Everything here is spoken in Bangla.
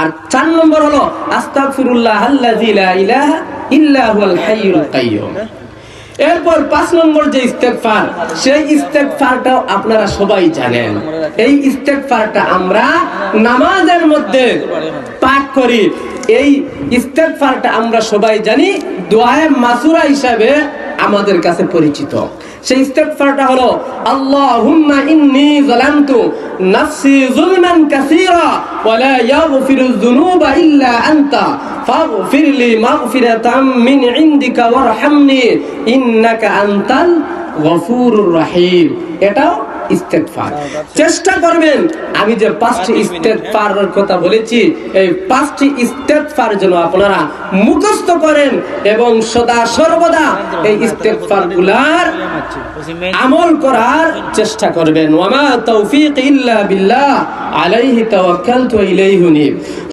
আর 4 নম্বর হলো আস্তাগফিরুল্লাহ আল্লাযী লা ইলাহা ইল্লা হুয়াল হাইয়ুল কাইয়্যুম। এরপর 5 নম্বর যে ইস্তেগফার, সেই ইস্তেগফারটাও আপনারা সবাই জানেন। এই ইস্তেগফারটা আমরা নামাজের মধ্যে পাঠ করি। এই ইস্তেগফারটা আমরা সবাই জানি, দুআয়ে মাসুরা হিসাবে আমাদের কাছে পরিচিত। সেই ইস্তেগফারটা হলো আল্লাহুম্মা ইন্নী যালামতু নাফসি যুলমান কাসীরা ওয়া লা ইয়াগফিরুয যুনুবা ইল্লা আনতা ফাগফিরলি মাগফিরাতাম মিন ইনদিকা ওয়ারহামনি ইন্নাকা আনতাল গফুরুর রহিম। এটাও ইস্তেগফার। চেষ্টা করবেন আমি যে 5টি ইস্তেগফারের কথা বলেছি, এই 5টি ইস্তেগফার যেন আপনারা মুখস্থ করেন এবং সদা সর্বদা এই ইস্তেগফারগুলার আমল করার চেষ্টা করবেন। ওয়া মা তাওফীক ইল্লা বিল্লাহ আলাইহি তাওয়াক্কালতু ওয়া ইলাইহি উনীব।